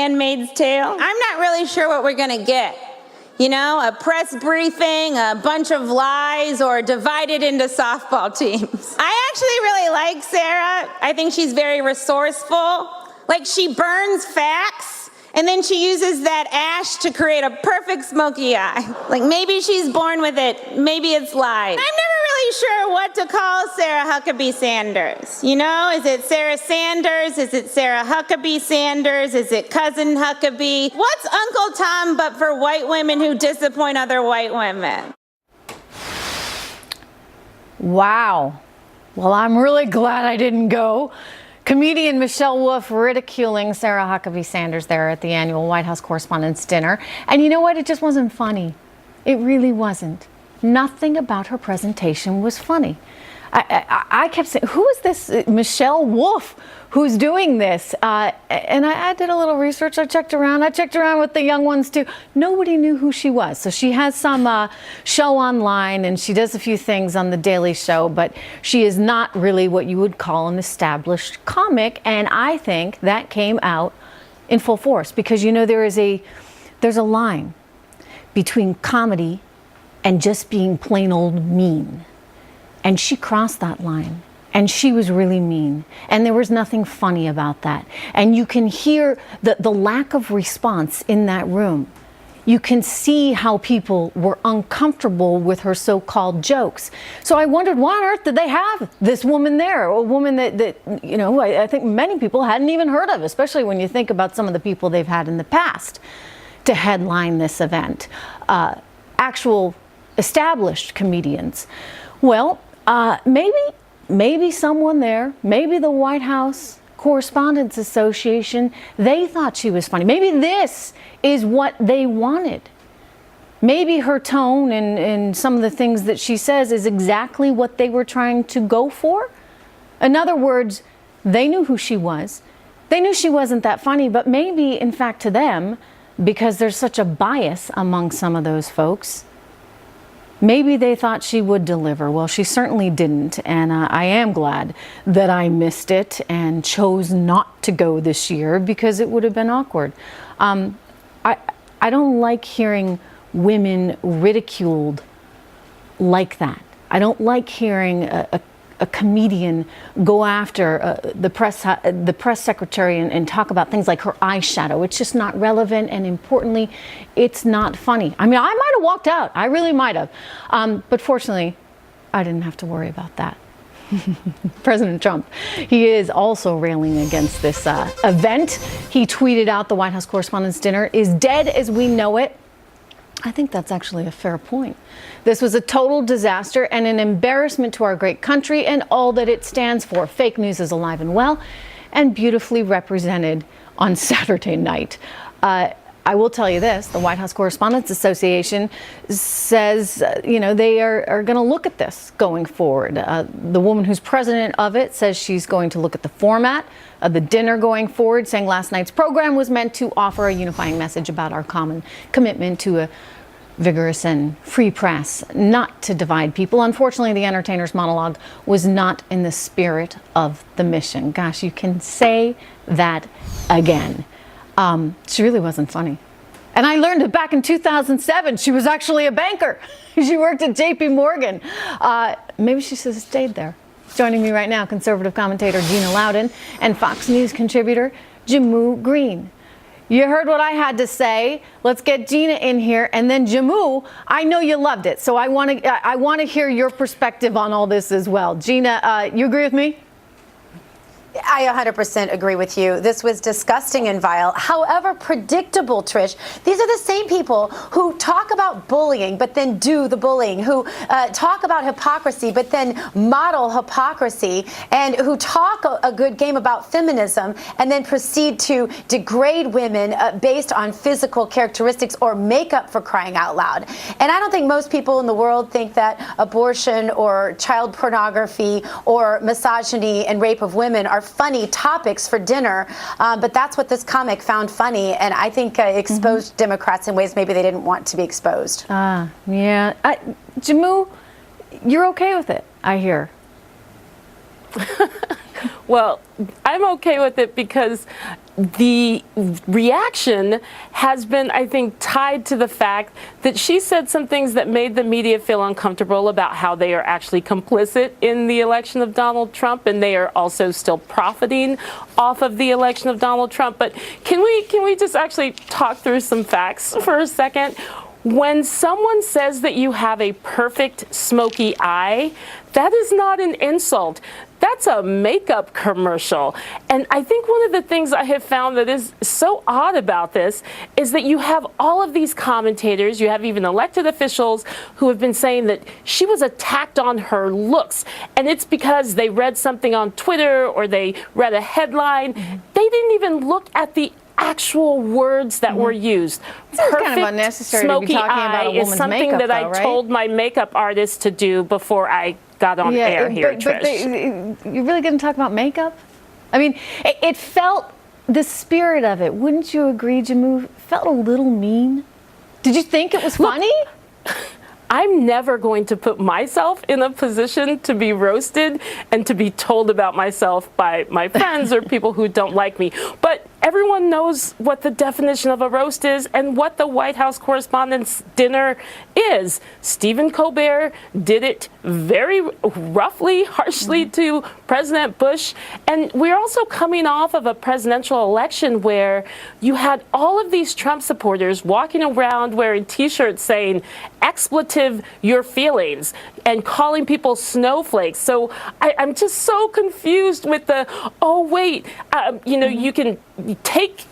Handmaid's Tale. I'm not really sure what we're gonna get. You know, a press briefing, a bunch of lies, or divided into softball teams. I actually really like Sarah. I think she's very resourceful. Like, she burns facts, and then she uses that ash to create a perfect smoky eye. Like, maybe she's born with it, maybe it's lies. I'm never really sure what to call Sarah Huckabee Sanders. You know, is it Sarah Sanders? Is it Sarah Huckabee Sanders? Is it Cousin Huckabee? What's Uncle Tom but for white women who disappoint other white women? Wow. Well, I'm really glad I didn't go. Comedian Michelle Wolf ridiculing Sarah Huckabee Sanders there at the annual White House Correspondents Dinner. And you know what? It just wasn't funny. It really wasn't. Nothing about her presentation was funny. I kept saying, who is this Michelle Wolf who's doing this? And I did a little research. I checked around with the young ones too. Nobody knew who she was. So she has some show online, and she does a few things on The Daily Show, but she is not really what you would call an established comic. And I think that came out in full force because, you know, there's a line between comedy and just being plain old mean. And she crossed that line, and she was really mean, and there was nothing funny about that. And you can hear the lack of response in that room. You can see how people were uncomfortable with her so-called jokes. So I wondered, why on earth did they have this woman there? A woman that you know, I think many people hadn't even heard of, especially when you think about some of the people they've had in the past to headline this event. Actual established comedians. Well, maybe someone there, maybe the White House Correspondents Association, they thought she was funny. Maybe this is what they wanted. Maybe her tone and some of the things that she says is exactly what they were trying to go for. In other words, they knew who she was. They knew she wasn't that funny, but maybe, in fact, to them, because there's such a bias among some of those folks, maybe they thought she would deliver. Well, she certainly didn't, and I am glad that I missed it and chose not to go this year because it would have been awkward. I don't like hearing women ridiculed like that. I don't like hearing a comedian go after the press secretary and talk about things like her eyeshadow. It's just not relevant, and importantly, it's not funny. I mean, I might have walked out. I really might have. But fortunately, I didn't have to worry about that. President Trump, he is also railing against this event. He tweeted out the White House Correspondents' Dinner is dead as we know it. I think that's actually a fair point. This was a total disaster and an embarrassment to our great country and all that it stands for. Fake news is alive and well and beautifully represented on Saturday night. I will tell you this, the White House Correspondents Association says, you know, they are going to look at this going forward. The woman who's president of it says she's going to look at the format of the dinner going forward, saying last night's program was meant to offer a unifying message about our common commitment to a vigorous and free press, not to divide people. Unfortunately, the entertainer's monologue was not in the spirit of the mission. Gosh, you can say that again. She really wasn't funny. And I learned that back in 2007, she was actually a banker. She worked at JP Morgan. Maybe she should have stayed there. Joining me right now, conservative commentator Gina Loudon and Fox News contributor Jamu Green. You heard what I had to say. Let's get Gina in here, and then Jamu, I know you loved it, so I want to hear your perspective on all this as well. Gina, you agree with me? I 100% agree with you. This was disgusting and vile. However predictable, Trish, these are the same people who talk about bullying but then do the bullying, who talk about hypocrisy but then model hypocrisy, and who talk a good game about feminism and then proceed to degrade women based on physical characteristics or makeup, for crying out loud. And I don't think most people in the world think that abortion or child pornography or misogyny and rape of women are funny topics for dinner, but that's what this comic found funny, and I think exposed Democrats in ways maybe they didn't want to be exposed. Yeah. Jamu, you're okay with it, I hear. Well, I'm okay with it because the reaction has been, I think, tied to the fact that she said some things that made the media feel uncomfortable about how they are actually complicit in the election of Donald Trump, and they are also still profiting off of the election of Donald Trump. But can we just actually talk through some facts for a second? When someone says that you have a perfect smoky eye, that is not an insult. That's a makeup commercial. And I think one of the things I have found that is so odd about this is that you have all of these commentators, you have even elected officials who have been saying that she was attacked on her looks. And it's because they read something on Twitter or they read a headline. They didn't even look at the actual words that were used. It's kind of unnecessary to be smoky talking about a eye is woman's something makeup, that I though, right? told my makeup artist to do before I got on air here, Trish. You're really going to talk about makeup? I mean, it felt, the spirit of it, wouldn't you agree, Jamu, felt a little mean? Did you think it was funny? I'm never going to put myself in a position to be roasted and to be told about myself by my friends or people who don't like me. But everyone knows what the definition of a roast is and what the White House Correspondents Dinner is. Stephen Colbert did it very roughly, harshly to President Bush. And we're also coming off of a presidential election where you had all of these Trump supporters walking around wearing T-shirts saying, expletive your feelings, and calling people snowflakes. So I'm just so confused with the, oh, wait, you can take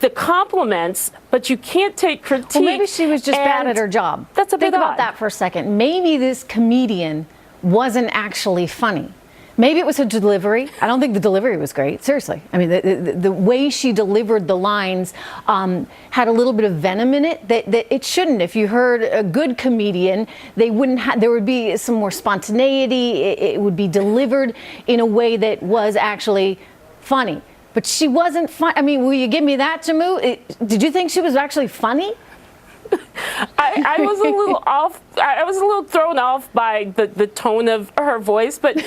the compliments, but you can't take critique. Well, maybe she was just bad at her job. That's a bit Think about odd. that for a second. Maybe this comedian wasn't actually funny. Maybe it was her delivery. I don't think the delivery was great. Seriously. I mean, the way she delivered the lines had a little bit of venom in it that it shouldn't. If you heard a good comedian, there would be some more spontaneity. It would be delivered in a way that was actually funny. But she wasn't fun. I mean, will you give me that, Jamu? Did you think she was actually funny? I was a little off. I was a little thrown off by the tone of her voice. But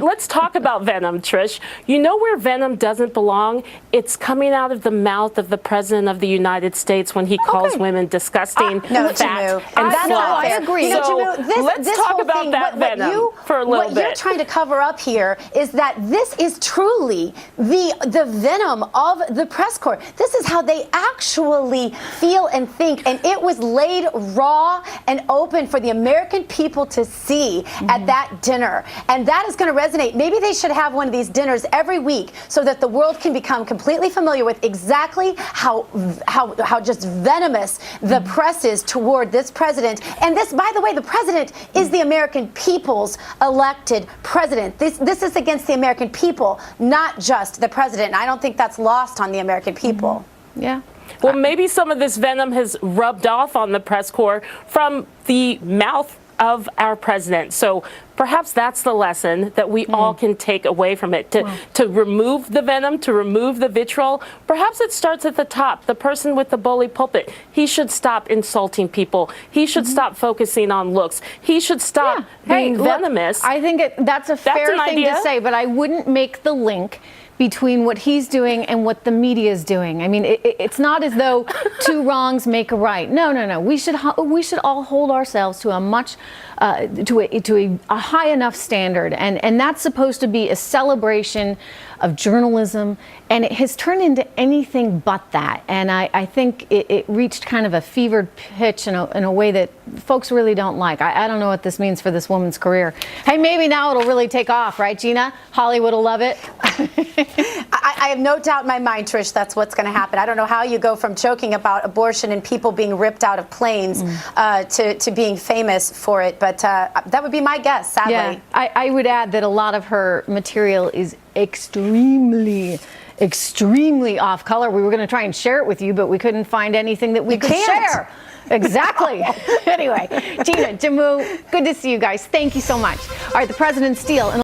let's talk about venom, Trish. You know where venom doesn't belong? It's coming out of the mouth of the President of the United States when he calls women disgusting, No, fat, Jamu. and That's not sloth. fair. I agree. You know, So Jamu, let's talk whole about thing, that venom for a little what bit. you're trying to cover up here is that this is truly the venom of the press corps. This is how they actually feel and think, and it was laid raw and open for the American people to see at that dinner. And that is going to resonate. Maybe they should have one of these dinners every week so that the world can become completely familiar with exactly how just venomous the press is toward this president. And this, by the way, the president is the American people's elected president. This is against the American people, not just the president. And I don't think that's lost on the American people. Yeah. Well, maybe some of this venom has rubbed off on the press corps from the mouth of our president. So perhaps that's the lesson that we all can take away from it. To remove the venom, to remove the vitriol, perhaps it starts at the top. The person with the bully pulpit, he should stop insulting people. He should stop focusing on looks. He should stop being venomous. I think that's a fair an thing idea. to say, but I wouldn't make the link between what he's doing and what the media is doing. I mean, it's not as though two wrongs make a right. No. We should all hold ourselves to a much to a high enough standard, and that's supposed to be a celebration of journalism, and it has turned into anything but that. And I think it reached kind of a fevered pitch in a way that folks really don't like. I don't know what this means for this woman's career. Hey, maybe now it'll really take off, right, Gina? Hollywood will love it. I have no doubt in my mind, Trish, that's what's going to happen. I don't know how you go from joking about abortion and people being ripped out of planes to being famous for it. But that would be my guess, sadly. Yeah, I would add that a lot of her material is extremely off color. We were going to try and share it with you, but we couldn't find anything that we could share. Exactly. Anyway, Gina, Jamu, good to see you guys. Thank you so much. All right, the president's steal.